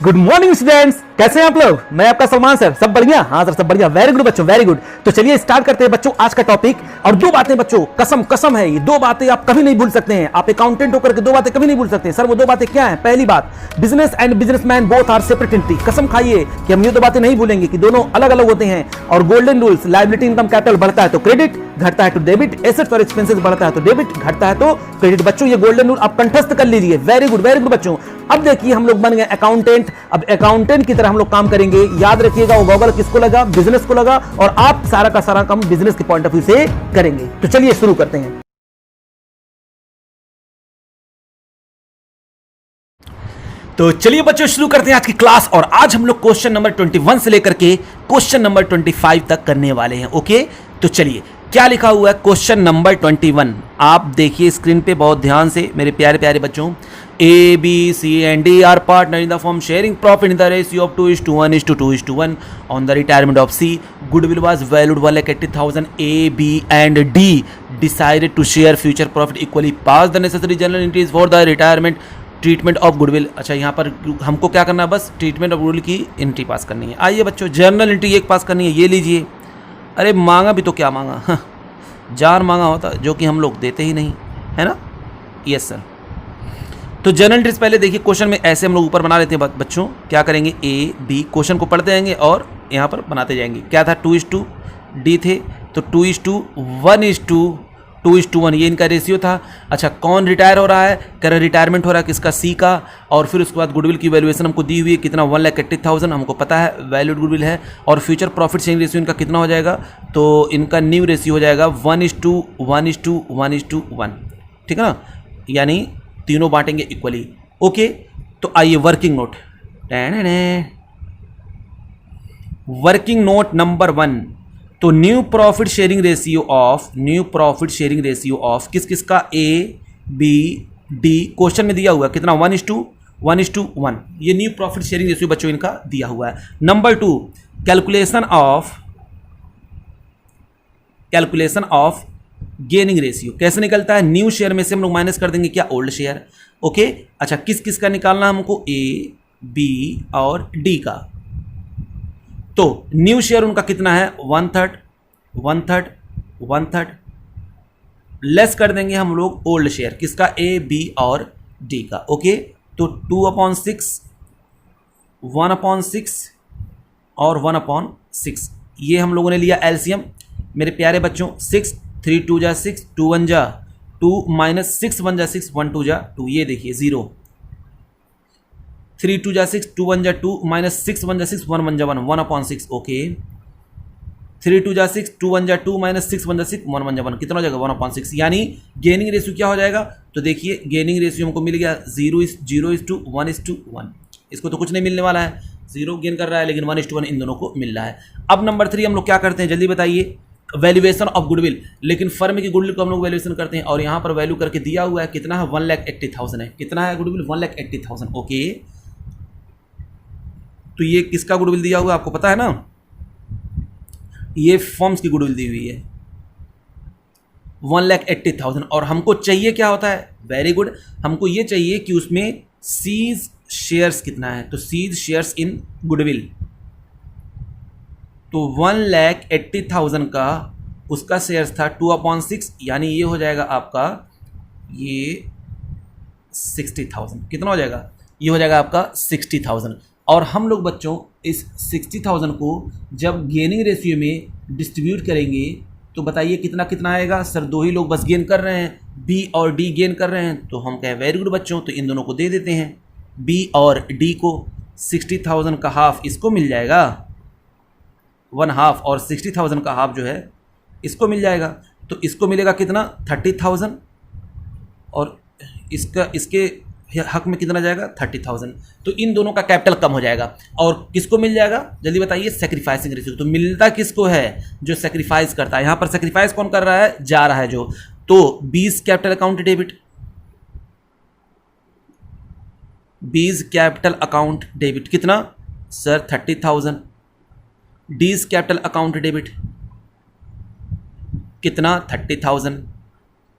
Good morning students, कैसे हैं आप लोग। मैं आपका सलमान सर। सब बढ़िया? हाँ सर, सब बढ़िया। वेरी गुड बच्चों, वेरी गुड। तो चलिए स्टार्ट करते हैं बच्चों आज का टॉपिक। और दो बातें बच्चों, कसम कसम है, ये दो बातें आप कभी नहीं भूल सकते हैं। आप अकाउंटेंट होकर के दो बातें कभी नहीं भूल सकते हैं। सर वो दो बातें क्या हैं? पहली बात, business and businessman both are separate entity. कसम खाइए कि हम ये दो बातें नहीं भूलेंगे कि दोनों अलग अलग होते हैं। और golden rules, liability income capital बढ़ता है तो क्रेडिट, घटता है तो डेबिट, एसेट्स और एक्सपेंसेस बढ़ता है तो डेबिट, घटता है तो क्रेडिट। बच्चों ये गोल्डन रूल आप कंठस्थ कर लीजिए। वेरी गुड बच्चों। अब देखिए हम लोग बन गए अकाउंटेंट। अब अकाउंटेंट की तरह हम लोग काम करेंगे। याद रखिएगा वो गॉगल किसको लगा? बिजनेस को लगा। और आप सारा का सारा काम बिजनेस के पॉइंट ऑफ व्यू से करेंगे। तो चलिए शुरू करते हैं। तो चलिए बच्चों शुरू करते हैं आज की क्लास। और आज हम लोग क्वेश्चन नंबर 21 से लेकर के क्वेश्चन नंबर 25 तक करने वाले हैं। ओके, तो चलिए क्या लिखा हुआ है क्वेश्चन नंबर 21। आप देखिए स्क्रीन पे बहुत ध्यान से मेरे प्यारे प्यारे बच्चों। A, B, C and D are partner in the firm sharing profit in the ratio of 2:1:2:1. On the retirement of C, goodwill was valued 1,80,000. A, B and D decided to share future profit equally. Pass the necessary journal entries for the retirement treatment of goodwill. अच्छा, यहाँ पर हमको क्या करना है? बस treatment of goodwill की entry पास करनी है। आइए बच्चों, जर्नल एंट्री एक पास करनी है। ये लीजिए। अरे मांगा भी तो क्या मांगा, जान मांगा होता, जो कि हम लोग देते ही नहीं, है ना। Yes sir. तो जर्नल एंट्रीज पहले देखिए, क्वेश्चन में ऐसे हम लोग ऊपर बना लेते हैं बच्चों। क्या करेंगे? ए बी, क्वेश्चन को पढ़ते जाएंगे और यहाँ पर बनाते जाएंगे। क्या था? 2:2 डी थे, तो 2:1:2:1 ये इनका रेशियो था। अच्छा, कौन रिटायर हो रहा है? कह रहे रिटायरमेंट हो रहा है किसका? सी का। और फिर उसके बाद गुडविल की वैल्यूएशन हमको दी हुई है कितना? 1,80,000 हमको पता है वैल्यूड गुडविल है। और फ्यूचर प्रॉफिट शेयरिंग रेशियो इनका कितना हो जाएगा? तो इनका न्यू रेशियो हो जाएगा 1:1:1:1। ठीक है ना, यानी तीनों बांटेंगे इक्वली। ओके, तो आइए working note. Working note number 1। तो new profit sharing ratio of किस किस का? A B D. क्वेश्चन में दिया हुआ है कितना? 1:1:1। ये न्यू प्रॉफिट शेयरिंग रेशियो बच्चों इनका दिया हुआ है। Number 2, calculation of gaining ratio कैसे निकलता है? न्यू शेयर में से हम लोग माइनस कर देंगे क्या? Old share. ओके, अच्छा किस किस का निकालना हमको? ए बी और डी का। तो न्यू शेयर उनका कितना है? 1/3 लेस कर देंगे हम लोग ओल्ड शेयर किसका? ए बी और डी का। ओके, तो 2/6, 1/6 और 1/6 ये हम लोगों ने लिया एलसीएम। मेरे प्यारे बच्चों, 6 3 2 जा 6, 2 1 जा 2 माइनस 6 1 जा 6, 1 2 जा 2। ये देखिए 0, 3 2 जा 6, 2 1 जा 2 माइनस 6 1 जा 6, 1 1 जा 1, 1/6। ओके, 3 2 जा 6, 2 1 जा 2 माइनस 6 1 जा 6, 1 1 जा 1। कितना हो जाएगा? 1/6। यानी गेनिंग रेशियो क्या हो जाएगा? तो देखिए गेनिंग रेशियो हमको मिल गया 0:1:1। इसको तो कुछ नहीं मिलने वाला है, 0 गेन कर रहा है, लेकिन 1:1 इन दोनों को मिल रहा है। अब नंबर 3 हम लोग क्या करते हैं जल्दी बताइए? Valuation of goodwill. लेकिन फर्म की गुडविल को हम लोग वैल्यूएशन करते हैं और यहाँ पर वैल्यू करके दिया हुआ है कितना है? 1,80,000 है। कितना है गुडविल? 1,80,000। ओके, तो ये किसका गुडविल दिया हुआ है आपको पता है ना? ये फर्म्स की गुडविल दी हुई है 1,80,000। और हमको चाहिए क्या होता है? वेरी गुड, हमको ये चाहिए कि उसमें सीज शेयर्स कितना है। तो सीज शेयर्स इन गुडविल, तो 1,80,000 का उसका शेयर्स था 2/6, यानी ये हो जाएगा आपका ये 60,000। कितना हो जाएगा? ये हो जाएगा आपका 60,000। और हम लोग बच्चों इस 60,000 को जब गेनिंग रेशियो में डिस्ट्रीब्यूट करेंगे तो बताइए कितना कितना आएगा? सर दो ही लोग बस गेन कर रहे हैं, बी और डी गेन कर रहे हैं। तो हम कहें वेरी गुड बच्चों, तो इन दोनों को दे देते हैं, बी और डी को। 60,000 का हाफ इसको मिल जाएगा, 1/2, और 60,000 का हाफ जो है इसको मिल जाएगा। तो इसको मिलेगा कितना? 30,000, और इसके हक में कितना जाएगा? 30,000। तो इन दोनों का कैपिटल कम हो जाएगा। और किसको मिल जाएगा जल्दी बताइए? Sacrificing ratio. तो मिलता किसको है? जो सैक्रिफाइस करता है। यहाँ पर सैक्रिफाइस कौन कर रहा है? जा रहा है जो। तो 20 capital account debit, 20 capital account debit कितना? Sir 30,000। D's capital account debit कितना? 30,000।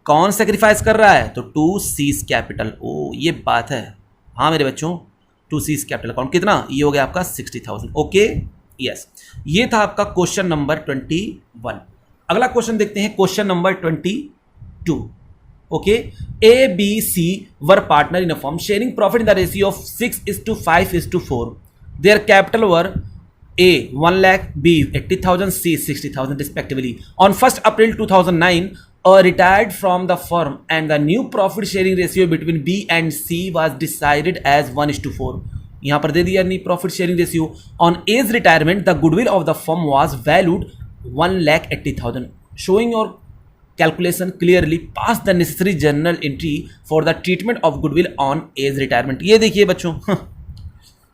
कौन सेक्रीफाइस कर रहा है? तो 2 सीज कैपिटल। ओ ये बात है। हाँ मेरे बच्चों, टू सीज कैपिटल अकाउंट कितना, ये हो गया आपका 60,000। ओके यस, ये था आपका क्वेश्चन नंबर 21। अगला क्वेश्चन देखते हैं, question number 22। Okay, A B C were partner in a firm sharing profit in the ratio of 6:5:4. Their capital were A 1 lakh, B 80,000, C 60,000 respectively. On 1st April 2009, retired from the firm and the new profit sharing ratio between B and C was decided as 1:4. यहाँ पर दे दिया new profit sharing ratio. On his retirement the goodwill of the firm was valued 1,80,000. Showing your calculation clearly, pass the necessary journal entry for the treatment of goodwill on his retirement. ये देखिए बच्चों,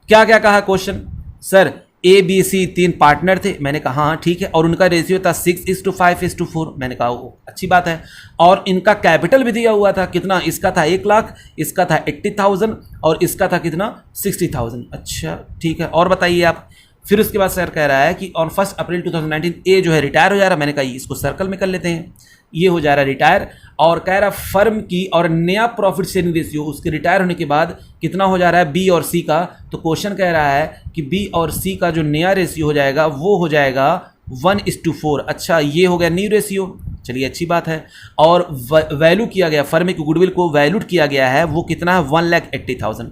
क्या क्या कहा question, sir A B C 3 partner थे, मैंने कहा हाँ ठीक है, और उनका रेशियो था 6:5:4, मैंने कहा वो अच्छी बात है, और इनका कैपिटल भी दिया हुआ था कितना, इसका था 1 लाख, इसका था 80,000 और इसका था कितना 60,000। अच्छा ठीक है, और बताइए आप। फिर उसके बाद सर कह रहा है कि ऑन 1 अप्रैल 2019 ए जो है रिटायर हो जा रहा है, मैंने कहा इसको सर्कल में कर लेते हैं, ये हो जा रहा है रिटायर, और कह रहा फर्म की और नया प्रॉफिट शेयरिंग रेशियो उसके रिटायर होने के बाद कितना हो जा रहा है बी और सी का। तो क्वेश्चन कह रहा है कि बी और सी का जो नया रेशियो हो जाएगा वो हो जाएगा 1:4। अच्छा, ये हो गया न्यू रेशियो, चलिए अच्छी बात है। और वैल्यू किया गया, फर्म की गुडविल को वैल्यूड किया गया है, वो कितना है 1,80,000।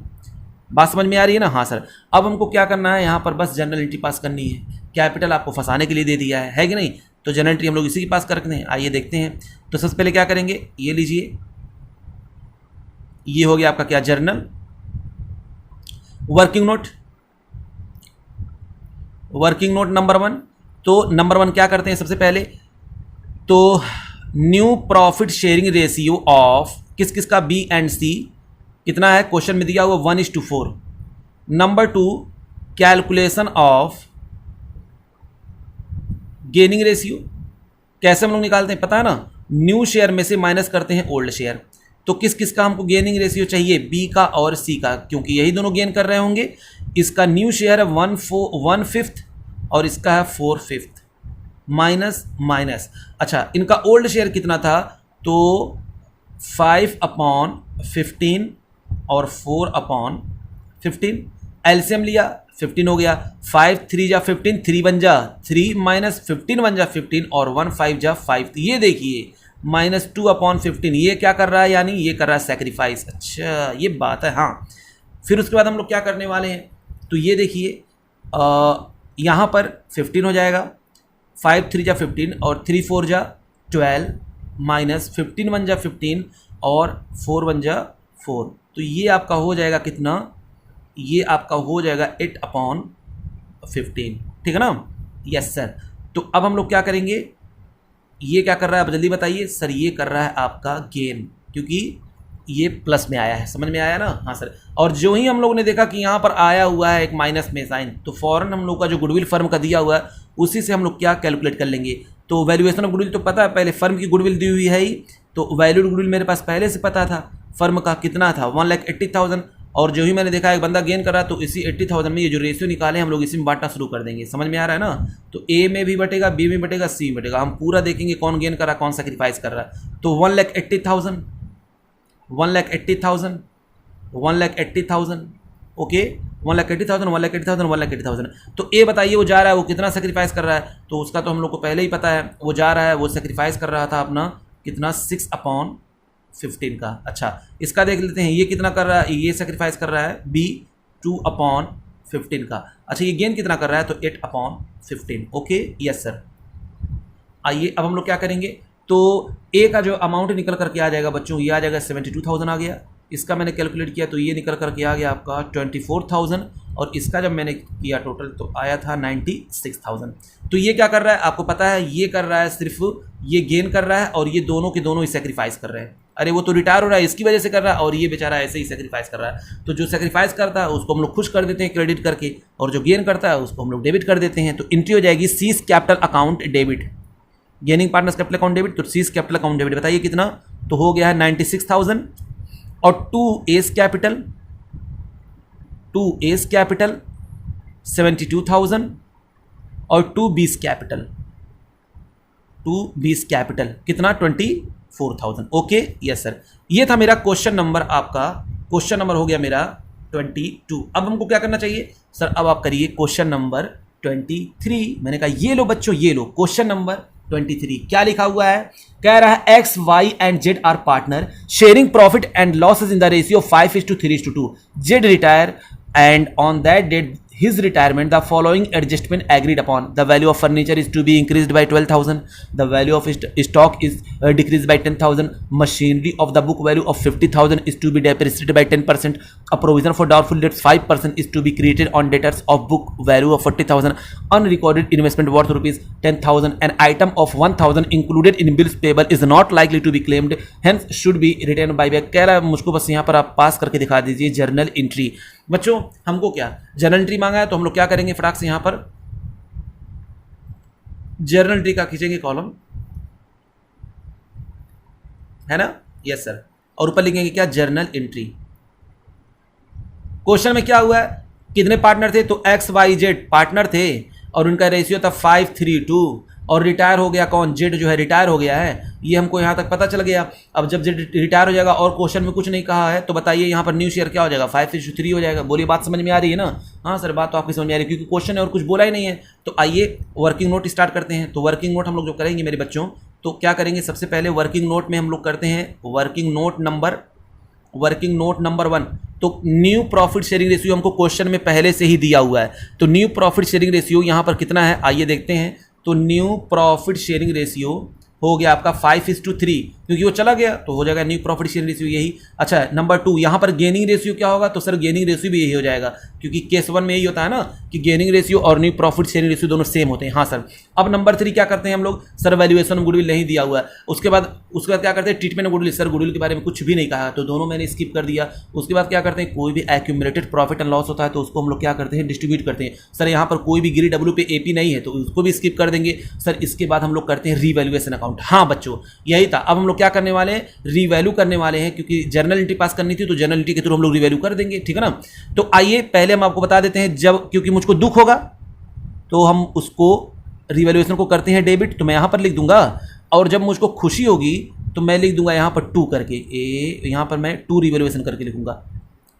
बात समझ में आ रही है ना? हाँ सर। अब हमको क्या करना है, यहाँ पर बस जनरल एंट्री पास करनी है। कैपिटल आपको फंसाने के लिए दे दिया है कि नहीं, तो जनरल एंट्री हम लोग इसी की पास कर रखते हैं। आइए देखते हैं। तो सबसे पहले क्या करेंगे, ये लीजिए, ये हो गया आपका क्या, journal working note, working note number 1। तो नंबर 1 क्या करते हैं सबसे पहले, तो new profit sharing ratio of किस किस का, बी एंड सी कितना है, क्वेश्चन में दिया हुआ 1:4। Number 2 calculation of gaining ratio, कैसे हम लोग निकालते हैं पता है ना, न्यू शेयर में से माइनस करते हैं ओल्ड शेयर। तो किस किस का हमको गेनिंग रेशियो चाहिए, बी का और सी का, क्योंकि यही दोनों गेन कर रहे होंगे। इसका न्यू शेयर है 1/5 और इसका है 4/5, माइनस माइनस। अच्छा, इनका ओल्ड शेयर कितना था, तो 5/15 और 4/15, एलसीएम लिया 15 हो गया, 5 3 जा 15, 3 बन जा 3 माइनस 15 बन जा 15 और 1 5 जा 5। तो ये देखिए -2/15, ये क्या कर रहा है, यानी ये कर रहा है सेक्रीफाइस। अच्छा ये बात है। हाँ, फिर उसके बाद हम लोग क्या करने वाले हैं, तो ये देखिए यहाँ पर 15 हो जाएगा, 5 3 जा 15 और 3 4 जा 12, माइनस 15 1 जा 15 और 4 1 जा 4। तो ये आपका हो जाएगा कितना, ये आपका हो जाएगा 8/15, ठीक है ना? Yes sir. तो अब हम लोग क्या करेंगे, ये क्या कर रहा है, अब जल्दी बताइए सर। ये कर रहा है आपका गेन, क्योंकि ये प्लस में आया है, समझ में आया ना? हाँ सर। और जो ही हम लोगों ने देखा कि यहाँ पर आया हुआ है एक माइनस में साइन, तो फौरन हम लोग का जो गुडविल फर्म का दिया हुआ है उसी से हम लोग क्या कैलकुलेट कर लेंगे। तो वैल्यूएशन ऑफ गुडविल तो पता है, पहले फर्म की गुडविल दी हुई है ही, तो वैल्यूड गुडविल मेरे पास पहले से पता था, फर्म का कितना था 1,80,000। और जो ही मैंने देखा एक बंदा गेन कर रहा है, तो इसी 80,000 में ये जो रेशियो निकाले हम लोग इसी में बांटना शुरू कर देंगे। समझ में आ रहा है ना? तो ए में भी बटेगा, बी में बटेगा, सी में बटेगा, हम पूरा देखेंगे कौन गेन कर रहा है कौन सेक्रीफाइस कर रहा है। तो 1,80,000 1,80,000 1,80,000, ओके 1,80,000 1,80,000 1,80,000। तो ए बताइए वो जा रहा है, वो कितना सेक्रीफाइस कर रहा है, तो उसका तो हम लोग को पहले ही पता है, वो जा रहा है, वो सेक्रीफाइस कर रहा था अपना कितना 6/15 का। अच्छा, इसका देख लेते हैं, ये कितना कर रहा है, ये सेक्रीफाइस कर रहा है बी 2/15 का। अच्छा, ये गेन कितना कर रहा है, तो 8/15। Okay yes sir. आइए अब हम लोग क्या करेंगे, तो ए का जो अमाउंट निकल करके आ जाएगा बच्चों, ये आ जाएगा 72,000 आ गया। इसका मैंने कैलकुलेट किया तो ये निकल करके आ गया आपका 24,000, और इसका जब मैंने किया टोटल तो आया था 96,000। तो ये क्या कर रहा है आपको पता है, ये कर रहा है सिर्फ ये गेन कर रहा है, और ये दोनों के दोनों ही सेक्रीफाइस कर रहे हैं। अरे वो तो रिटायर हो रहा है इसकी वजह से कर रहा है, और ये बेचारा ऐसे ही सेक्रीफाइस कर रहा है। तो जो सेक्रीफाइस करता है उसको हम लोग खुश कर देते हैं क्रेडिट करके, और जो गेन करता है उसको हम लोग डेबिट कर देते हैं। तो एंट्री हो जाएगी seize capital account debit, gaining partners capital account debit, तो सीज कैपिटल अकाउंट डेबिट बताइए कितना, तो हो गया है 96,000। और 2 एस कैपिटल 72,000 और 2 बीस कैपिटल कितना 24,000। Okay yes sir. ये था मेरा क्वेश्चन नंबर, आपका क्वेश्चन नंबर हो गया मेरा 22। अब हमको क्या करना चाहिए सर? अब आप करिए क्वेश्चन नंबर 23। मैंने कहा ये लो बच्चों, ये लो क्वेश्चन नंबर 23। क्या लिखा हुआ है? कह रहा है X Y and Z are partner sharing profit and losses in the ratio 5:3:2। Z retire and on that date his retirement the following adjustment agreed upon: the value of furniture is to be increased by 12,000, the value of stock is decreased by 10,000, machinery of the book value of 50,000 is to be depreciated by 10%, a provision for doubtful debts 5% is to be created on debtors of book value of 40,000, unrecorded investment worth rupees 10,000, an item of 1,000 included in bills payable is not likely to be claimed hence should be returned by back। कह रहा है मुझको बस यहाँ पर आप पास करके दिखा दीजिए जर्नल एंट्री। बच्चों हमको क्या जर्नल एंट्री मांगा है, तो हम लोग क्या करेंगे फटाक से यहां पर जर्नल एंट्री का खींचेंगे कॉलम, है ना? Yes sir. और ऊपर लिखेंगे क्या? Journal entry. क्वेश्चन में क्या हुआ है? कितने पार्टनर थे? तो एक्स वाई जेड पार्टनर थे और उनका रेशियो था 5:3:2 और रिटायर हो गया कौन? जेड जो है रिटायर हो गया है, ये हमको यहाँ तक पता चल गया। अब जब जेड रिटायर हो जाएगा और क्वेश्चन में कुछ नहीं कहा है तो बताइए यहाँ पर न्यू शेयर क्या हो जाएगा? 5:3 हो जाएगा। बोलिए बात समझ में आ रही है ना? हाँ सर बात तो आपकी समझ में आ रही है क्योंकि क्वेश्चन है और कुछ बोला ही नहीं है। तो आइए वर्किंग नोट स्टार्ट करते हैं। तो वर्किंग नोट हम लोग जो करेंगे मेरे बच्चों, तो क्या करेंगे सबसे पहले वर्किंग नोट में हम लोग करते हैं वर्किंग नोट नंबर 1। तो न्यू प्रॉफिट शेयरिंग रेशियो हमको क्वेश्चन में पहले से ही दिया हुआ है। तो न्यू प्रॉफिट शेयरिंग रेशियो यहाँ पर कितना है आइए देखते हैं। तो न्यू प्रॉफिट शेयरिंग रेशियो हो गया आपका 5:3 क्योंकि वो चला गया तो हो जाएगा न्यू प्रॉफिट शेयरिंग रेशियो यही। अच्छा नंबर 2 यहाँ पर गेनिंग रेशियो क्या होगा? तो सर गेनिंग रेशियो भी यही हो जाएगा क्योंकि केस 1 में यही होता है ना कि गेनिंग रेशियो और न्यू प्रॉफिट शेयरिंग रेशियो दोनों सेम होते हैं। हाँ सर। अब नंबर 3 क्या करते हैं हम लोग? सर वैल्यूएशन ऑफ गुडविल नहीं दिया हुआ है। उसके बाद क्या करते हैं? Treatment of goodwill. Sir goodwill के बारे में कुछ भी नहीं कहा तो दोनों मैंने स्किप कर दिया। उसके बाद क्या करते हैं? कोई भी एक्यूमुलेटेड प्रॉफिट एंड लॉस होता है तो उसको हम लोग क्या करते हैं? डिस्ट्रीब्यूट करते हैं। सर यहाँ पर कोई भी गिरी डब्ल्यू पे एपी नहीं है तो उसको भी स्किप कर देंगे। सर इसके बाद हम लोग करते हैं रीवैल्यूएशन अकाउंट। हाँ बच्चों यही था। अब हम लोग क्या करने वाले हैं? रीवैल्यू करने वाले हैं क्योंकि जर्नल एंट्री पास करनी थी तो जर्नल एंट्री के थ्रू हम लोग रीवैल्यू कर देंगे, ठीक है ना? तो आइए पहले हम आपको बता देते हैं जब क्योंकि मुझको दुख होगा तो हम उसको रीवैल्यूएशन को करते हैं डेबिट, तो मैं यहां पर लिख दूंगा। और जब मुझको खुशी होगी तो मैं लिख दूंगा यहां पर 2 करके, यहां पर मैं 2 रीवैल्यूएशन करके लिखूंगा,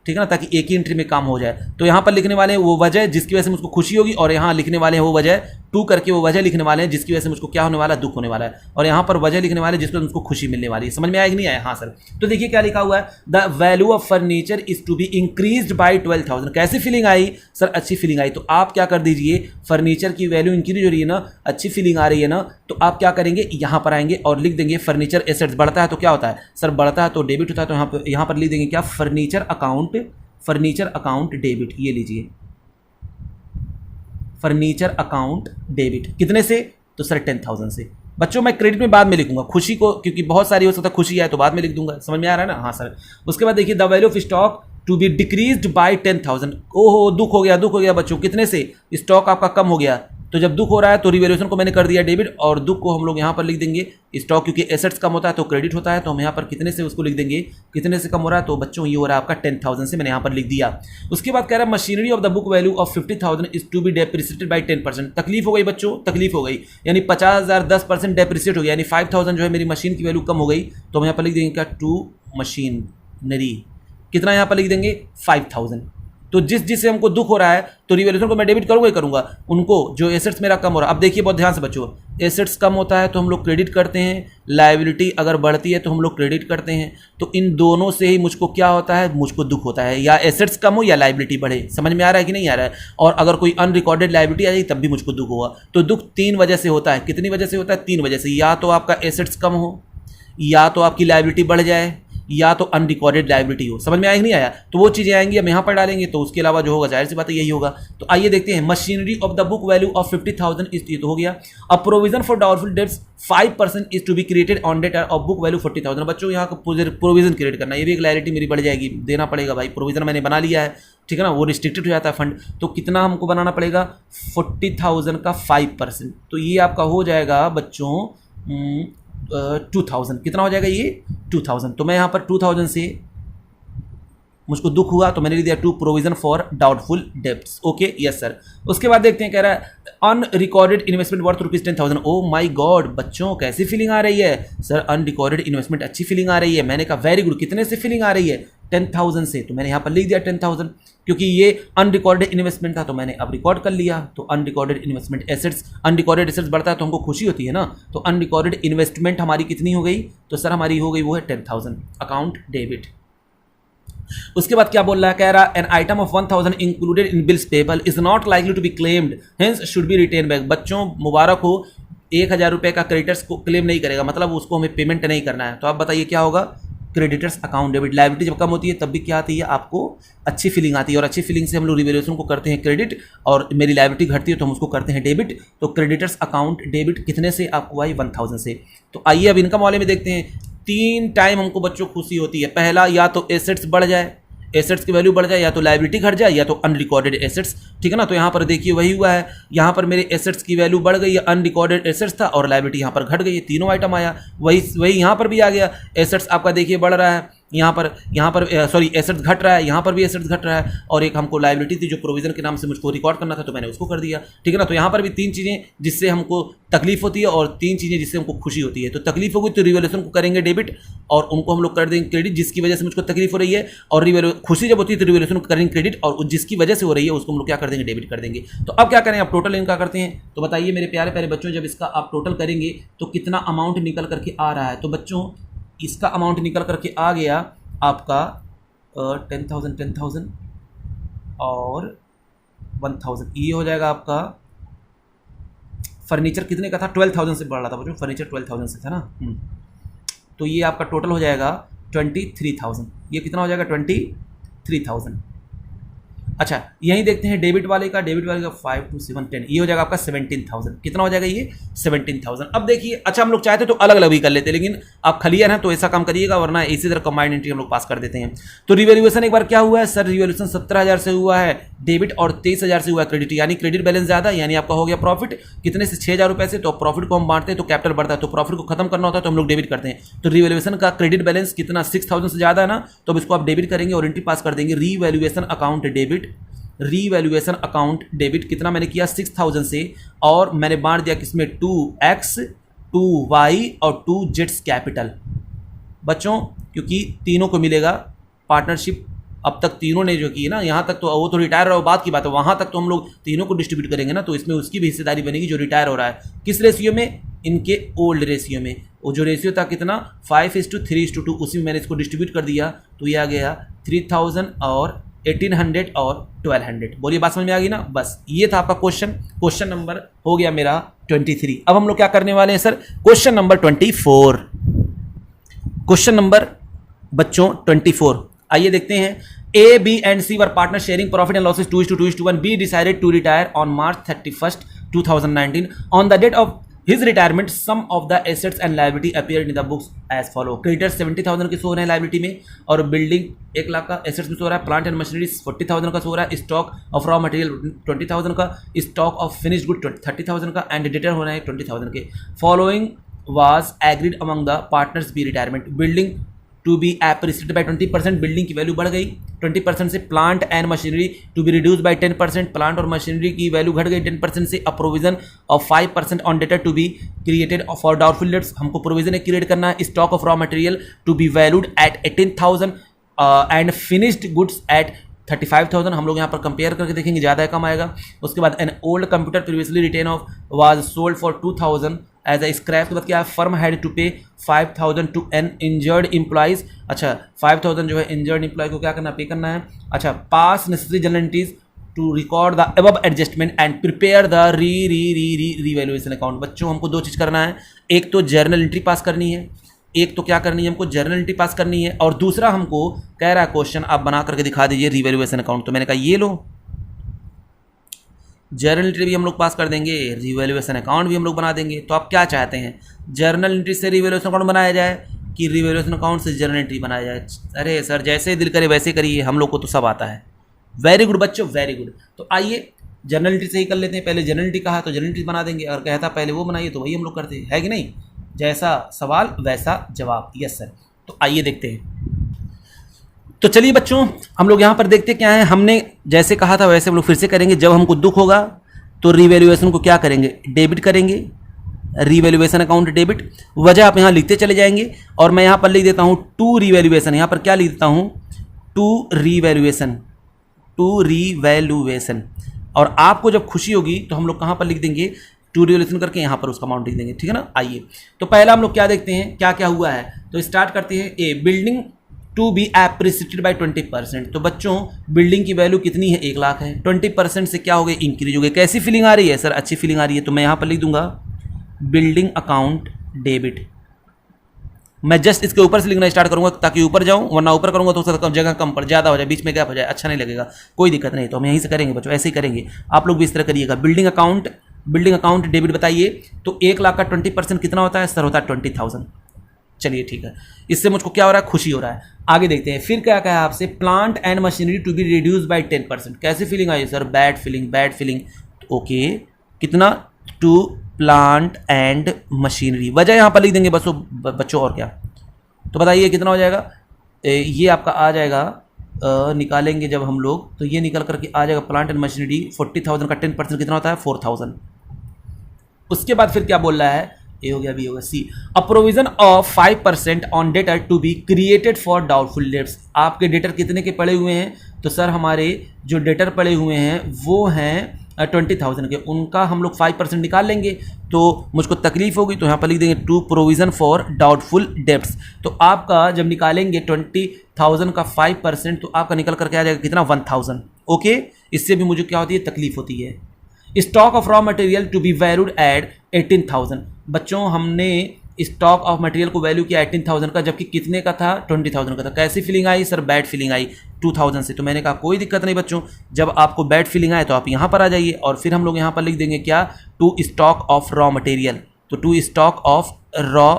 ठीक है ना? ताकि एक ही एंट्री में काम हो जाए। तो यहाँ पर लिखने वाले हैं वो वजह जिसकी वजह से मुझको खुशी होगी और यहाँ लिखने वाले हैं वो वजह 2 करके वो वजह लिखने वाले हैं जिसकी वजह से मुझको क्या होने वाला है? दुख होने वाला है। और यहाँ पर वजह लिखने वाले जिसको मुझको खुशी मिलने वाली है। समझ में आया कि नहीं आया? हाँ सर। तो देखिए क्या लिखा हुआ है? The value of furniture is to be increased by 12,000। कैसी फीलिंग आई सर? अच्छी फीलिंग आई। तो आप क्या कर दीजिए? फर्नीचर की वैल्यू इंक्रीज हो रही है ना, अच्छी फीलिंग आ रही है ना, तो आप क्या करेंगे? यहाँ पर आएंगे और लिख देंगे फर्नीचर एसेट्स। बढ़ता है तो क्या होता है सर? बढ़ता है तो डेबिट होता है। तो यहाँ पर लिख देंगे क्या? Furniture account debit. ये लीजिए फर्नीचर अकाउंट डेबिट। कितने से? तो सर 10,000 से। बच्चों मैं क्रेडिट में बाद में लिखूंगा खुशी को क्योंकि बहुत सारी हो सकता है खुशी आए तो बाद में लिख दूंगा। समझ में आ रहा है ना? हाँ सर। उसके बाद देखिए the value of stock to be decreased by 10,000। ओहो दुख हो गया बच्चों। कितने से? स्टॉक आपका कम हो गया। तो जब दुख हो रहा है तो रिवैल्यूएशन को मैंने कर दिया डेबिट और दुख को हम लोग यहाँ पर लिख देंगे स्टॉक क्योंकि एसेट्स कम होता है तो क्रेडिट होता है। तो हम यहाँ पर कितने से उसको लिख देंगे? कितने से कम हो रहा है? तो बच्चों ये हो रहा है आपका 10,000 से, मैंने यहाँ पर लिख दिया। उसके बाद कह रहा है machinery of the book value of 50,000 is to be depreciated by 10%। तकलीफ हो गई बच्चों, तकलीफ हो गई यानी 50,000 10% डेप्रिसिएट हो गया यानी 5,000 जो है मेरी मशीन की वैल्यू कम हो गई। तो हम यहाँ पर लिख देंगे क्या? To machinery. कितना यहाँ पर लिख देंगे? 5,000। तो जिससे हमको दुख हो रहा है तो रिवैल्यूएशन को मैं डेबिट करूंगा ही करूंगा। उनको जो एसेट्स मेरा कम हो रहा है, अब देखिए बहुत ध्यान से बच्चों, एसेट्स कम होता है तो हम लोग क्रेडिट करते हैं, लायबिलिटी अगर बढ़ती है तो हम लोग क्रेडिट करते हैं। तो इन दोनों से ही मुझको क्या होता है? मुझको दुख होता है, या एसेट्स कम हो या लायबिलिटी बढ़े। समझ में आ रहा है कि नहीं आ रहा है? और अगर कोई अनरिकॉर्डेड लायबिलिटी आ जाएगी तब भी मुझको दुख होगा। तो दुख 3 वजह से होता है। कितनी वजह से होता है? 3 वजह से। या तो आपका एसेट्स कम हो, या तो आपकी लायबिलिटी बढ़ जाए, या तो अनरिकॉर्डेड लायबिलिटी हो। समझ में आया कि नहीं आया? तो वो चीज़ें आएंगी हम यहाँ पर डालेंगे तो उसके अलावा जो होगा जाहिर सी बात है यही होगा। तो आइए देखते हैं machinery of the book value of 50,000 is तो हो गया। A provision for doubtful debts 5% is to be created on debt of book value 40,000। बच्चों यहाँ का प्रोविजन क्रिएट करना, ये भी एक लायबिलिटी मेरी बढ़ जाएगी, देना पड़ेगा भाई। प्रोविजन मैंने बना लिया है, ठीक है ना? वो रिस्ट्रिक्टेड हो जाता है फंड। तो कितना हमको बनाना पड़ेगा? 40,000 का 5%। तो ये आपका हो जाएगा बच्चों 2,000। कितना हो जाएगा ये? 2,000। तो मैं यहाँ पर 2,000 से मुझको दुख हुआ तो मैंने लिख दिया 2 provision for doubtful debts. Okay yes sir. उसके बाद देखते हैं कह रहा है unrecorded investment worth ₹10,000। Oh my God बच्चों कैसी फीलिंग आ रही है? सर अनरिकॉर्डेड इन्वेस्टमेंट अच्छी फीलिंग आ रही है। मैंने कहा वेरी गुड। कितने से फीलिंग आ रही है? 10,000 से, तो मैंने यहाँ पर लिख दिया 10,000, क्योंकि ये अनरिकॉर्डेड इन्वेस्टमेंट था तो मैंने अब रिकॉर्ड कर लिया। तो unrecorded investment assets, unrecorded assets बढ़ता है तो हमको खुशी होती है ना, तो अनरिकॉर्डेड इन्वेस्टमेंट हमारी कितनी हो गई, तो सर हमारी हो गई वो है 10,000, अकाउंट डेबिट। उसके बाद क्या बोल रहा है, कह रहा an item of 1,000 included in bills payable is not likely to be claimed hence should be written back. बच्चों मुबारक हो, 1,000 रुपये का क्रेडिटर्स को क्लेम नहीं करेगा, मतलब उसको हमें पेमेंट नहीं करना है। तो आप बताइए क्या होगा, क्रेडिटर्स अकाउंट डेबिट। लायबिलिटी जब कम होती है तब भी क्या आती है, आपको अच्छी फीलिंग आती है, और अच्छी फीलिंग से हम लोग रिवैल्यूएशन को करते हैं क्रेडिट, और मेरी लायबिलिटी घटती है तो हम उसको करते हैं डेबिट। तो क्रेडिटर्स अकाउंट डेबिट कितने से आपको आई, 1,000 से। तो आइए अब इनकम वाले में देखते हैं। 3 टाइम हमको बच्चों खुशी होती है। पहला, या तो एसेट्स बढ़ जाए, एसेट्स की वैल्यू बढ़ जाए, या तो लायबिलिटी घट जाए, या तो अनरिकॉर्डेड एसेट्स, ठीक है ना। तो यहाँ पर देखिए वही हुआ है, यहाँ पर मेरे एसेट्स की वैल्यू बढ़ गई है, अनरिकॉर्डेड एसेट्स था और लायबिलिटी यहाँ पर घट गई है, तीनों आइटम आया। वही यहाँ पर भी आ गया, एसेट्स आपका देखिए बढ़ रहा है, यहाँ पर सॉरी एसेट्स घट रहा है, यहाँ पर भी एसेट्स घट रहा है, और एक हमको लायबिलिटी थी जो प्रोविजन के नाम से मुझको रिकॉर्ड करना था तो मैंने उसको कर दिया, ठीक है ना। तो यहाँ पर भी 3 चीज़ें जिससे हमको तकलीफ होती है और 3 चीज़ें जिससे हमको खुशी होती है। तो तकलीफ होगी तो रिवैल्यूएशन को करेंगे डेबिट, और उनको हम लोग कर देंगे क्रेडिट जिसकी वजह से मुझको तकलीफ हो रही है, और खुशी जब होती है तो रिवैल्यूएशन को करेंगे क्रेडिट, और जिसकी वजह से हो रही है उसको हम लोग क्या कर देंगे, डेबिट कर देंगे। तो अब क्या करें, अब टोटल इनका करते हैं। तो बताइए मेरे प्यारे प्यारे बच्चों, जब इसका आप टोटल करेंगे तो कितना अमाउंट निकल करके आ रहा है। तो बच्चों इसका अमाउंट निकल करके आ गया आपका 10,000 और 1,000, ये हो जाएगा आपका। फर्नीचर कितने का था, 12,000 से बढ़ रहा था बच्चों, फर्नीचर 12,000 से था ना। तो ये आपका टोटल हो जाएगा 23,000। ये कितना हो जाएगा, 23,000। अच्छा यहीं देखते हैं डेबिट वाले का, 5 to 7 10, ये हो जाएगा आपका 17,000। कितना हो जाएगा ये, 17,000। अब देखिए, अच्छा हम लोग चाहते तो अलग अलग भी कर लेते, लेकिन आप क्लियर हैं तो ऐसा काम करिएगा, वरना इसी तरह कंबाइंड एंट्री हम लोग पास कर देते हैं। तो रिवैल्यूएशन एक बार क्या हुआ है सर, रिवैल्यूएशन 17,000 से हुआ है डेबिट और 23,000 से हुआ है क्रेडिट, यानी क्रेडिट बैलेंस ज़्यादा, यानी आपका हो गया प्रॉफिट कितने से, 6,000 रुपये से। तो प्रॉफिट को हम बांटते हैं तो कैपिटल बढ़ता है, तो प्रॉफिट को खत्म करना होता है तो हम लोग डेबिट करते हैं। तो रिवैल्यूएशन का क्रेडिट बैलेंस कितना, 6,000 से ज़्यादा है ना, तो अब इसको आप डेबिट करेंगे और एंट्री पास कर देंगे, revaluation account debit. Revaluation account debit कितना मैंने किया, 6,000 से, और मैंने बांट दिया किसमें, 2x 2y और 2z कैपिटल। बच्चों क्योंकि तीनों को मिलेगा पार्टनरशिप, अब तक तीनों ने जो की है ना, यहाँ तक तो वो तो रिटायर हो बात की बात है, वहाँ तक तो हम लोग तीनों को डिस्ट्रीब्यूट करेंगे ना, तो इसमें उसकी भी हिस्सेदारी बनेगी जो रिटायर हो रहा है। किस रेशियो में, इनके ओल्ड रेशियो में। वो जो रेशियो था कितना, 5:3:2, उसी में मैंने इसको डिस्ट्रीब्यूट कर दिया, तो ये आ गया 3,000 और 1,800 और 1,200। बोलिए बात समझ में आ गई ना। बस ये था आपका क्वेश्चन नंबर हो गया मेरा 23। अब हम लोग क्या करने वाले हैं sir, question number 24। Question number बच्चों 24, आइए देखते हैं। A, B and C were partner sharing profit and losses 2:2:1. B decided to retire on March 31st, 2019. On the date of his retirement, some of the assets and liability appeared in the books as follow. Creditors 70,000 के सो रहे हैं liability में, और building 1 lakh का, assets में सो रहा है, plant and machinery 40,000 का सो रहा है, स्टॉक ऑफ रॉ मटेरियल 20,000 का, स्टॉक ऑफ फिनिश्ड गुड 30,000 का, एंड डेटर हो रहा है 20,000 के। Following was agreed among the partners be retirement. Building to be appreciated by 20%, building की वैल्यू बढ़ गई 20% से। Plant and machinery to be reduce by 10%, plant और मशीनरी की वैल्यू घट गई 10% से। A provision of 5% on debtor to be created for doubtful debts, हमको प्रोविजन क्रिएट करना है। Stock of raw material to be valued at 18,000 and finished goods at 35,000। हम लोग यहाँ पर कंपेयर करके देखेंगे ज़्यादा है कम आएगा। उसके बाद an old computer previously written off was sold for 2,000 as a scrap. के बाद क्या है, firm had to pay 5,000 to an injured employees. अच्छा 5,000 जो है इंजर्ड एम्प्लॉय को क्या करना, पे करना है। अच्छा pass necessary journal entries to record the above adjustment and prepare the revaluation account. बच्चों हमको 2 चीज़ करना है, एक तो जर्नल एंट्री पास करनी है, एक तो क्या करनी है हमको, जर्नल एंट्री पास करनी है, और दूसरा हमको कह रहा है क्वेश्चन आप बना करके दिखा दीजिए रीवैल्यूएशन अकाउंट। तो मैंने कहा ये लो, जर्नल एंट्री भी हम लोग पास कर देंगे, रिवैल्यूएशन अकाउंट भी हम लोग बना देंगे। तो आप क्या चाहते हैं, जर्नल एंट्री से रिवैल्यूएशन अकाउंट बनाया जाए कि रिवैल्यूएशन अकाउंट से जर्नल एंट्री बनाया जाए? अरे सर जैसे दिल करे वैसे करिए, हम लोग को तो सब आता है। वेरी गुड बच्चों, वेरी गुड। तो आइए जर्नल एंट्री से ही कर लेते हैं। पहले जर्नल एंट्री कहा तो जर्नल एंट्री बना देंगे, और कहता पहले वो बनाइए तो वही हम लोग करते हैं, है कि नहीं? जैसा सवाल वैसा जवाब। Yes sir. तो आइए देखते हैं। तो चलिए बच्चों हम लोग यहाँ पर देखते क्या है। हमने जैसे कहा था वैसे हम लोग फिर से करेंगे। जब हमको दुख होगा तो रिवैल्यूएशन को क्या करेंगे, डेबिट करेंगे, रिवैल्यूएशन अकाउंट डेबिट। वजह आप यहाँ लिखते चले जाएंगे, और मैं यहाँ पर लिख देता हूँ टू रिवैल्यूएशन। यहाँ पर क्या लिख देता हूँ, टू रीवैल्यूएशन। और आपको जब खुशी होगी तो हम लोग कहाँ पर लिख देंगे, टू रीवैल्यूएशन करके यहाँ पर उसका अमाउंट लिख देंगे, ठीक है ना। आइए तो पहला हम लोग क्या देखते हैं, क्या क्या हुआ है। तो स्टार्ट करते हैं। A building to be appreciated by 20%। तो बच्चों बिल्डिंग की वैल्यू कितनी है, 1 लाख है। 20% से क्या हो गया, इंक्रीज हो गई। कैसी फीलिंग आ रही है सर, अच्छी फीलिंग आ रही है। तो मैं यहाँ पर लिख दूंगा बिल्डिंग अकाउंट डेबिट। मैं जस्ट इसके ऊपर से लिखना स्टार्ट करूंगा ताकि ऊपर जाऊं, वरना ऊपर करूंगा तो जगह कम पड़, ज़्यादा हो जाए, बीच में गैप हो जाए, अच्छा नहीं लगेगा। कोई दिक्कत नहीं, तो हम यहीं से करेंगे बच्चों, ऐसे ही करेंगे। आप लोग भी इस तरह करिएगा। बिल्डिंग अकाउंट डेबिट बताइए। तो 1 लाख का 20% कितना होता है सर, होता है 20,000। चलिए ठीक है, इससे मुझको क्या हो रहा है, खुशी हो रहा है। आगे देखते हैं फिर क्या कहा आपसे, plant and machinery to be reduce by 10%। कैसी फीलिंग आई सर, बैड फीलिंग। ओके, कितना, टू प्लांट एंड मशीनरी। वजह यहाँ पर लिख देंगे बच्चों, और क्या। तो बताइए कितना हो जाएगा, ये आपका आ जाएगा, निकालेंगे जब हम लोग तो ये निकल करके आ जाएगा प्लांट एंड मशीनरी 40,000 का 10% कितना होता है, 4,000। उसके बाद फिर क्या बोल रहा है, ए हो गया, बी हो गया, C. A provision of 5% on debtor to be created for doubtful debts. आपके डेटर कितने के पड़े हुए हैं, तो सर हमारे जो डेटर पड़े हुए हैं वो हैं 20,000 के, उनका हम लोग 5% निकाल लेंगे तो मुझको तकलीफ होगी। तो यहाँ पर लिख देंगे to provision for doubtful debts. तो आपका जब निकालेंगे 20,000 का 5%, तो आपका निकल करके आ जाएगा कितना, 1,000। ओके, इससे भी मुझे क्या होती है, तकलीफ होती है। Stock of raw material to be valued at 18,000। बच्चों हमने स्टॉक ऑफ मटेरियल को वैल्यू किया 18,000 का, जबकि कितने का था, 20,000 का था। कैसी फीलिंग आई सर, बैड फीलिंग आई 2,000 से। तो मैंने कहा कोई दिक्कत नहीं बच्चों, जब आपको बैड फीलिंग आए तो आप यहाँ पर आ जाइए, और फिर हम लोग यहाँ पर लिख देंगे क्या, to stock of raw material. तो to stock of raw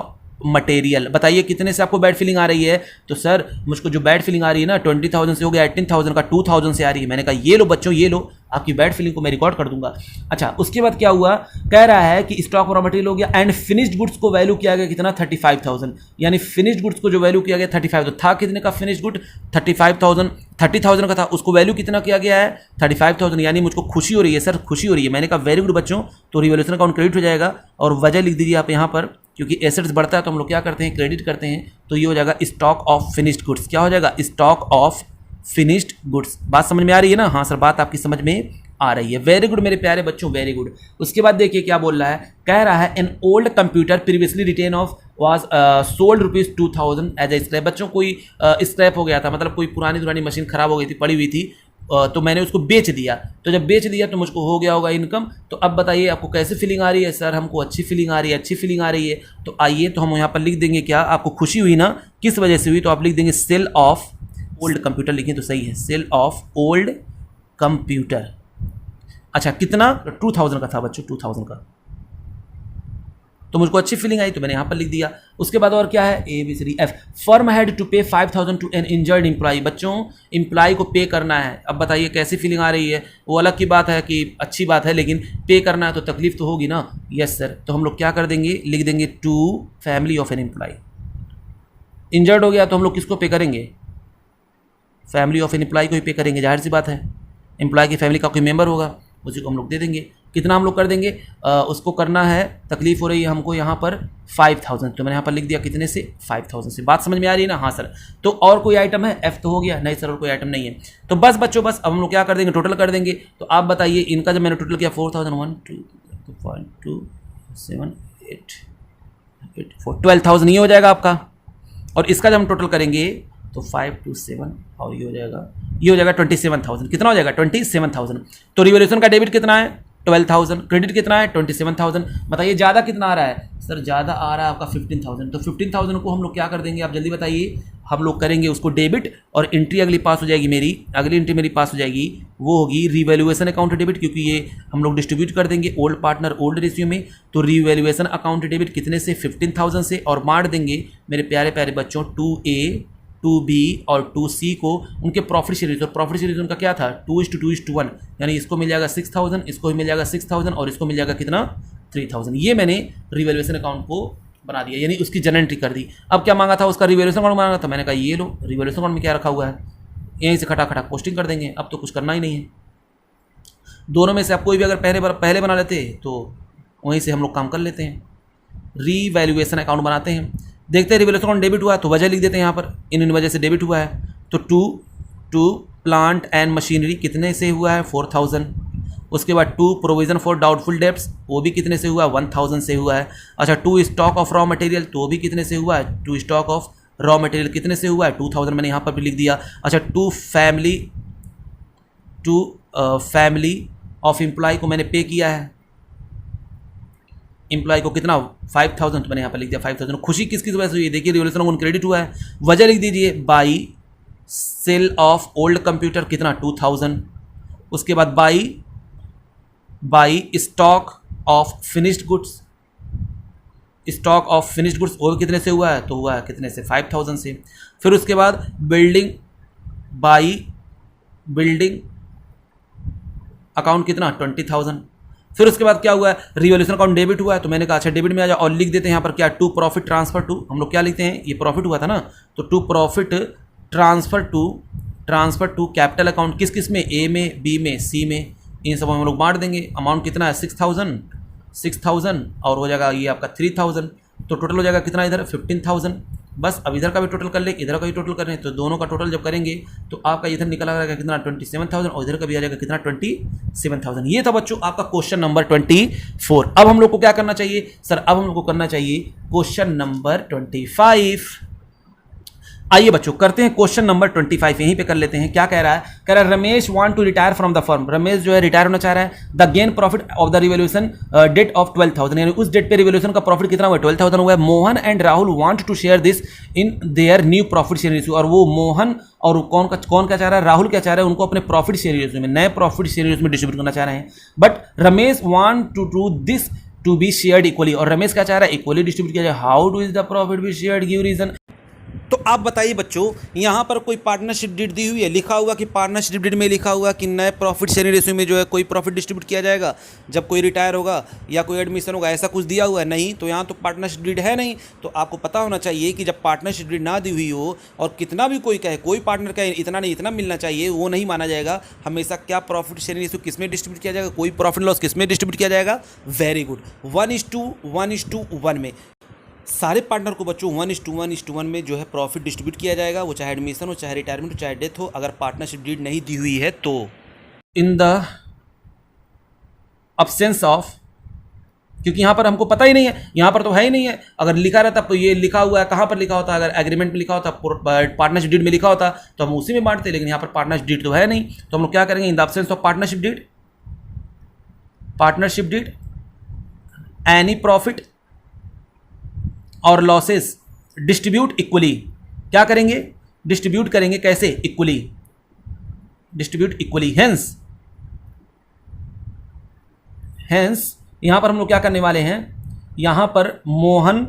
material. बताइए कितने से आपको बैड फीलिंग आ रही है, तो सर मुझको जो बैड फीलिंग आ रही है ना, 20,000 से हो गया 18,000 का 2,000 से आ रही है। मैंने कहा ये लो बच्चों, ये लो, आपकी बैड फीलिंग को मैं रिकॉर्ड कर दूंगा। अच्छा, उसके बाद क्या हुआ, कह रहा है कि स्टॉक रॉ मटेरियल हो गया एंड फिनिश्ड गुड्स को वैल्यू किया गया कितना, 35,000। यानी फिनिश्ड गुड्स को जो वैल्यू किया गया 35, तो था कितने का फिनिश्ड गुड, 35,000। 30,000 का था, उसको वैल्यू कितना किया गया है, 35,000। यानी मुझको खुशी हो रही है सर, खुशी हो रही है। मैंने कहा वेरी गुड बच्चों, तो रिवैल्यूएशन अकाउंट क्रेडिट हो जाएगा। और वजह लिख दीजिए आप यहाँ पर, क्योंकि एसेट्स बढ़ता है तो हम लोग क्या करते हैं, क्रेडिट करते हैं। तो ये हो जाएगा स्टॉक ऑफ फिनिश्ड गुड्स। क्या हो जाएगा, स्टॉक ऑफ फिनिश्ड गुड्स। बात समझ में आ रही है ना, हाँ सर बात आपकी समझ में आ रही है, वेरी गुड मेरे प्यारे बच्चों, वेरी गुड। उसके बाद देखिए क्या बोल रहा है, कह रहा है an old computer previously written off was sold ₹2,000 as a scrap. बच्चों कोई स्क्रैप हो गया था, मतलब कोई पुरानी मशीन खराब हो गई थी, पड़ी हुई थी, तो मैंने उसको बेच दिया। तो जब बेच दिया तो मुझको हो गया होगा इनकम। तो अब बताइए आपको कैसी फीलिंग आ रही है सर, हमको अच्छी फीलिंग आ रही है, अच्छी फीलिंग आ रही है। तो आइए तो हम यहाँ पर लिख देंगे क्या, आपको खुशी हुई ना, किस वजह से हुई, तो आप लिख देंगे सेल ऑफ ओल्ड कंप्यूटर। लिखें तो सही है, सेल ऑफ ओल्ड कंप्यूटर। अच्छा कितना, 2,000 का था बच्चों, 2,000 का। तो मुझको अच्छी फीलिंग आई तो मैंने यहाँ पर लिख दिया। उसके बाद और क्या है, ABCD F। Firm had to pay 5,000 to an injured employee. बच्चों एम्प्लॉय को पे करना है। अब बताइए कैसी फीलिंग आ रही है, वो अलग की बात है कि अच्छी बात है, लेकिन पे करना है तो तकलीफ तो होगी ना। यस सर, तो हम लोग क्या कर देंगे, लिख देंगे to family of an employee. Injured हो गया तो हम लोग किसको पे करेंगे, फैमिली ऑफ एन एम्प्लॉय को ही पे करेंगे, जाहिर सी बात है। एम्प्लॉय की फैमिली का कोई मेंबर होगा, उसी को हम लोग दे देंगे। कितना हम लोग कर देंगे, उसको करना है, तकलीफ हो रही है हमको यहाँ पर 5,000। तो मैंने यहाँ पर लिख दिया कितने से, 5,000 से। बात समझ में आ रही है ना, हाँ सर। तो और कोई आइटम है, F तो हो गया, नहीं सर और कोई आइटम नहीं है। तो बस बच्चों बस अब हम लोग क्या कर देंगे, टोटल कर देंगे। तो आप बताइए इनका जब मैंने टोटल किया 4,000, 1 2 5 2 7 8 12,000 ये हो जाएगा आपका। और इसका जब हम टोटल करेंगे तो 5 2 7 और ये हो जाएगा 27,000। कितना हो जाएगा, 27,000। तो रिवॉल्यूशन का डेबिट कितना है, 12,000। क्रेडिट कितना है, 27,000। बताइए ज़्यादा कितना आ रहा है सर, ज़्यादा आ रहा है आपका 15,000। तो 15,000 को हम लोग क्या कर देंगे, आप जल्दी बताइए। हम लोग करेंगे उसको डेबिट, और एंट्री अगली पास हो जाएगी मेरी, अगली एंट्री मेरी पास हो जाएगी, वो होगी रिवैल्यूएशन अकाउंट डेबिट, क्योंकि ये हम लोग डिस्ट्रीब्यूट कर देंगे ओल्ड पार्टनर ओल्ड रेशियो में। तो रिवैल्यूएशन अकाउंट डेबिट कितने से, 15,000 से, और मार देंगे मेरे प्यारे प्यारे बच्चों 2A 2B और 2C को उनके प्रॉफिट शेयर। तो प्रॉफिट शेयर उनका क्या था, 2:2:1, यानी इसको मिल जाएगा 6,000, इसको भी मिल जाएगा 6,000, और इसको मिल जाएगा कितना, 3,000। ये मैंने रिवैल्यूएशन अकाउंट को बना दिया, यानी उसकी जनरल एंट्री कर दी। अब क्या मांगा था, उसका रिवैल्यूएशन अकाउंट मांगा था। मैंने कहा ये लो, रिवैल्यूएशन अकाउंट में क्या रखा हुआ है, यहीं से खटाखटा पोस्टिंग कर देंगे। अब तो कुछ करना ही नहीं है। दोनों में से आप कोई भी अगर पहले बना लेते तो वहीं से हम लोग काम कर लेते हैं। रिवैल्यूएशन अकाउंट बनाते हैं, देखते हैं रिवैल्यूएशन अकाउंट डेबिट हुआ है तो वजह लिख देते हैं यहाँ पर, इन वजह से डेबिट हुआ है। तो 2 टू प्लांट एंड मशीनरी कितने से हुआ है 4000। उसके बाद to provision for doubtful debts वो भी कितने से हुआ है 1000 से हुआ है। अच्छा to stock of raw material तो वो भी कितने से हुआ है, to stock of raw material कितने से हुआ है 2000, मैंने यहाँ पर भी लिख दिया। अच्छा टू फैमिली ऑफ एम्प्लॉय को मैंने पे किया है, एम्प्लॉय को कितना 5000, तो मैंने यहाँ पर लिख दिया 5000। खुशी किस किस वजह से हुई है, देखिए रिवोल्यूशन ऑन क्रेडिट हुआ है, वजह लिख दीजिए by sale of old computer कितना 2000। उसके बाद by stock of finished goods, stock of finished goods वो कितने से हुआ है, तो हुआ है कितने से 5000 से। फिर उसके बाद बिल्डिंग अकाउंट कितना 20000। फिर उसके बाद क्या हुआ है, रिवोल्यूशन अकाउंट डेबिट हुआ है, तो मैंने कहा अच्छा डेबिट में आ जाओ और लिख देते हैं यहाँ पर क्या, टू प्रॉफिट ट्रांसफर टू, हम लोग क्या लिखते हैं, ये प्रॉफिट हुआ था ना, तो to profit transfer to capital account किस किस में, ए में, बी में, सी में, इन सब हम लोग बांट देंगे। अमाउंट कितना है 6000 और हो जाएगा ये आपका 3000, तो टोटल हो जाएगा कितना इधर 15000। बस अब इधर का भी टोटल कर ले, इधर का भी टोटल कर रहे हैं, तो दोनों का टोटल जब करेंगे तो आपका इधर निकल आएगा कितना 27000 और इधर का भी आ जाएगा कितना 27000। ये था बच्चों आपका क्वेश्चन नंबर 24। अब हम लोग को क्या करना चाहिए सर, अब हम लोग को करना चाहिए क्वेश्चन नंबर 25। आइए बच्चों करते हैं क्वेश्चन नंबर 25, यहीं पे कर लेते हैं। क्या कह रहा है, कह रहा है Ramesh want to retire from the firm, Ramesh जो है रिटायर होना चाह रहा है। The gain profit of the revolution debt of 12000, यानी उस डेट पे रिवोल्यूशन का प्रॉफिट कितना हुआ 12000 हुआ है। Mohan and Rahul want to share this in their new profit sharing ratio, और वो मोहन और कौन क्या चाह रहा है, राहुल क्या चाह रहा है, उनको अपने प्रॉफिट शेयरिंग रेशियो में, नए प्रॉफिट शेयरिंग रेशियो में डिस्ट्रीब्यूट करना चाह रहे हैं। But Ramesh want to do this to be shared equally, और रमेश क्या चाह रहा है इक्वली डिस्ट्रीब्यूट किया जाए। How do is the profit be shared, give reason. तो आप बताइए बच्चों, यहाँ पर कोई पार्टनरशिप डीड दी हुई है, लिखा हुआ कि पार्टनरशिप डीड में लिखा हुआ कि नए प्रॉफिट शेयरिंग रेशियो में जो है कोई प्रॉफिट डिस्ट्रीब्यूट किया जाएगा जब कोई रिटायर होगा या कोई एडमिशन होगा, ऐसा कुछ दिया हुआ है नहीं। तो यहाँ तो पार्टनरशिप डीड है नहीं, तो आपको पता होना चाहिए कि जब पार्टनरशिप डीड ना दी हुई हो और कितना भी कोई कहे, कोई पार्टनर कहे इतना नहीं इतना मिलना चाहिए, वो नहीं माना जाएगा। हमेशा क्या प्रॉफिट शेयरिंग रेशियो किस में डिस्ट्रीब्यूट किया जाएगा, कोई प्रॉफिट लॉस किस में डिस्ट्रीब्यूट किया जाएगा, वेरी गुड 1:1:1 में। सारे पार्टनर को बच्चों 1:1:1 में जो है प्रॉफिट डिस्ट्रीब्यूट किया जाएगा, वो चाहे एडमिशन हो, चाहे रिटायरमेंट हो, चाहे डेथ हो, अगर पार्टनरशिप डीड नहीं दी हुई है तो। इन द अब्सेंस ऑफ, क्योंकि यहाँ पर हमको पता ही नहीं है, यहाँ पर तो है ही नहीं है। अगर लिखा रहता तो ये लिखा हुआ है कहाँ पर लिखा होता, अगर एग्रीमेंट में लिखा होता, पार्टनरशिप डीड में लिखा होता तो हम उसी में बांटते, लेकिन यहाँ पर पार्टनरशिप डीड तो है नहीं, तो हम लोग क्या करेंगे, in the absence of partnership deed any profit और लॉसेस डिस्ट्रीब्यूट इक्वली। क्या करेंगे, डिस्ट्रीब्यूट करेंगे, कैसे, इक्वली, डिस्ट्रीब्यूट इक्वली। हेंस यहां पर हम लोग क्या करने वाले हैं, यहां पर मोहन,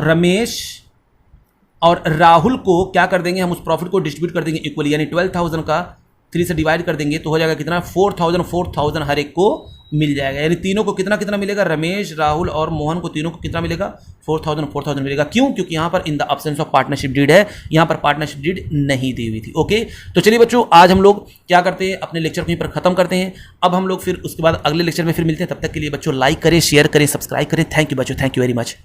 रमेश और राहुल को क्या कर देंगे, हम उस प्रॉफिट को डिस्ट्रीब्यूट कर देंगे इक्वली, यानी 12000 का 3 से डिवाइड कर देंगे तो हो जाएगा कितना 4000 हर एक को मिल जाएगा। यानी तीनों को कितना कितना मिलेगा, रमेश, राहुल और मोहन को तीनों को कितना मिलेगा 4000 मिलेगा। क्यों, क्योंकि यहाँ पर in the absence of partnership deed है, यहाँ पर पार्टनरशिप डीड नहीं दी हुई थी। ओके, तो चलिए बच्चों आज हम लोग क्या करते हैं, अपने लेक्चर को यहीं पर खत्म करते हैं। अब हम लोग फिर उसके बाद अगले लेक्चर में फिर मिलते हैं। तब तक के लिए बच्चों लाइक करें, शेयर करें, सब्सक्राइब करें। थैंक यू बच्चों, थैंक यू वेरी मच।